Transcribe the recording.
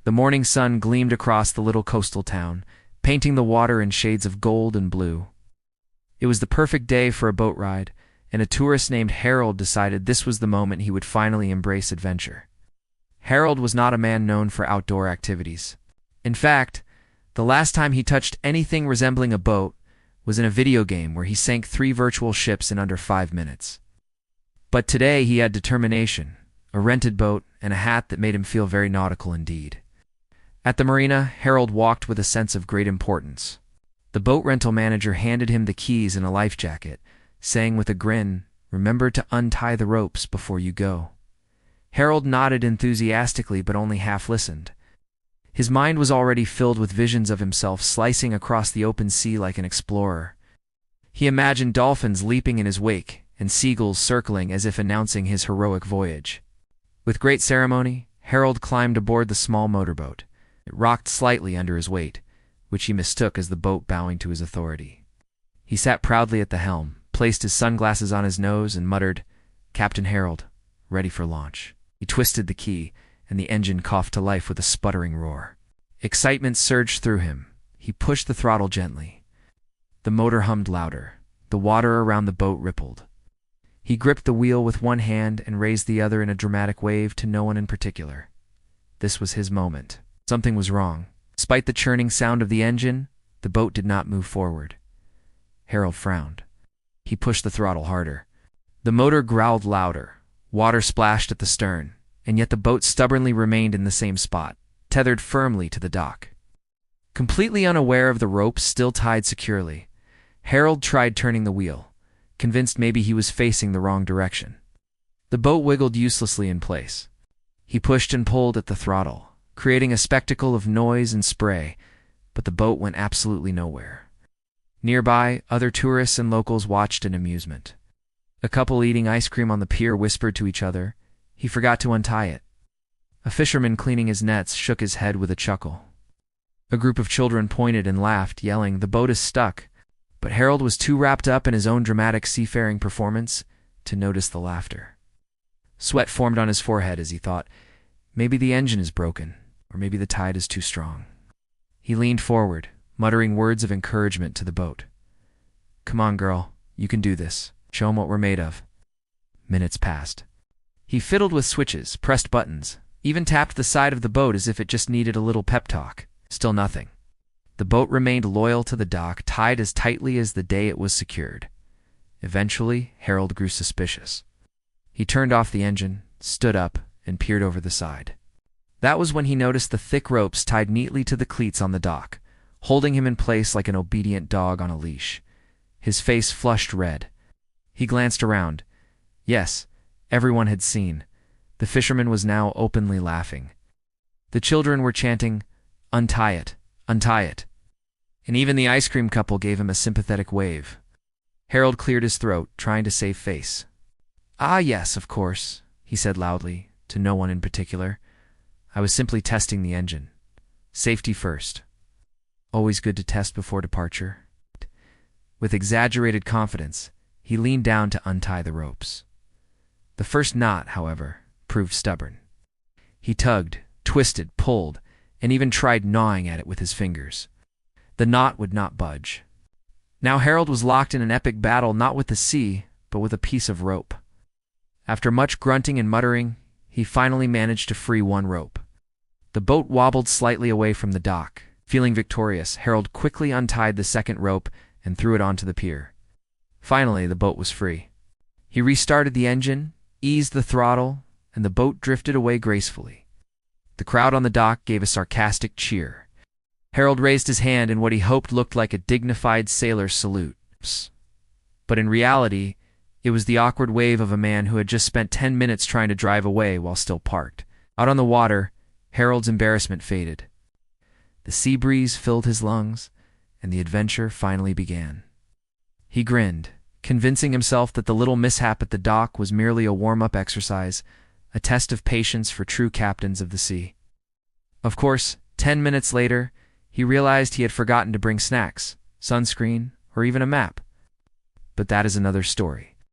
The morning sun gleamed across the little coastal town, painting the water in shades of gold and blue. It was the perfect day for a boat ride, and a tourist named Harold decided this was the moment he would finally embrace adventure. Harold was not a man known for outdoor activities. In fact, the last time he touched anything resembling a boat was in a video game where he sank 3 virtual ships in under 5 minutes. But today he had determination, a rented boat, and a hat that made him feel very nautical indeed. At the marina, Harold walked with a sense of great importance. The boat rental manager handed him the keys and a life jacket, saying with a grin, "Remember to untie the ropes before you go." Harold nodded enthusiastically but only half listened. His mind was already filled with visions of himself slicing across the open sea like an explorer. He imagined dolphins leaping in his wake and seagulls circling as if announcing his heroic voyage. With great ceremony, Harold climbed aboard the small motorboat. It rocked slightly under his weight, which he mistook as the boat bowing to his authority. He sat proudly at the helm, placed his sunglasses on his nose, and muttered, "Captain Harold, ready for launch." He twisted the key, and the engine coughed to life with a sputtering roar. Excitement surged through him. He pushed the throttle gently. The motor hummed louder. The water around the boat rippled. He gripped the wheel with one hand and raised the other in a dramatic wave to no one in particular. This was his moment. Something was wrong. Despite the churning sound of the engine, the boat did not move forward. Harold frowned. He pushed the throttle harder. The motor growled louder. Water splashed at the stern, and yet the boat stubbornly remained in the same spot, tethered firmly to the dock. Completely unaware of the ropes still tied securely, Harold tried turning the wheel, convinced maybe he was facing the wrong direction. The boat wiggled uselessly in place. He pushed and pulled at the throttle, creating a spectacle of noise and spray, but the boat went absolutely nowhere. Nearby, other tourists and locals watched in amusement. A couple eating ice cream on the pier whispered to each other, "He forgot to untie it." A fisherman cleaning his nets shook his head with a chuckle. A group of children pointed and laughed, yelling, "The boat is stuck." But Harold was too wrapped up in his own dramatic seafaring performance to notice the laughter. Sweat formed on his forehead as he thought, maybe the engine is broken, or maybe the tide is too strong. He leaned forward, muttering words of encouragement to the boat. "Come on, girl, you can do this. Show 'em what we're made of." Minutes passed. He fiddled with switches, pressed buttons, even tapped the side of the boat as if it just needed a little pep talk. Still nothing. The boat remained loyal to the dock, tied as tightly as the day it was secured. Eventually, Harold grew suspicious. He turned off the engine, stood up, and peered over the side. That was when he noticed the thick ropes tied neatly to the cleats on the dock, holding him in place like an obedient dog on a leash. His face flushed red. He glanced around. Yes, everyone had seen. The fisherman was now openly laughing. The children were chanting, "Untie it, untie it." And even the ice cream couple gave him a sympathetic wave. Harold cleared his throat, trying to save face. "Ah, yes, of course," he said loudly, to no one in particular. "I was simply testing the engine. Safety first. Always good to test before departure." With exaggerated confidence, he leaned down to untie the ropes. The first knot, however, proved stubborn. He tugged, twisted, pulled, and even tried gnawing at it with his fingers. The knot would not budge. Now Harold was locked in an epic battle not with the sea, but with a piece of rope. After much grunting and muttering, he finally managed to free one rope. The boat wobbled slightly away from the dock. Feeling victorious, Harold quickly untied the second rope and threw it onto the pier. Finally, the boat was free. He restarted the engine, eased the throttle, and the boat drifted away gracefully. The crowd on the dock gave a sarcastic cheer. Harold raised his hand in what he hoped looked like a dignified sailor's salute. But in reality, it was the awkward wave of a man who had just spent 10 minutes trying to drive away while still parked. Out on the water, Harold's embarrassment faded. The sea breeze filled his lungs, and the adventure finally began. He grinned, convincing himself that the little mishap at the dock was merely a warm-up exercise, a test of patience for true captains of the sea. Of course, 10 minutes later, he realized he had forgotten to bring snacks, sunscreen, or even a map. But that is another story.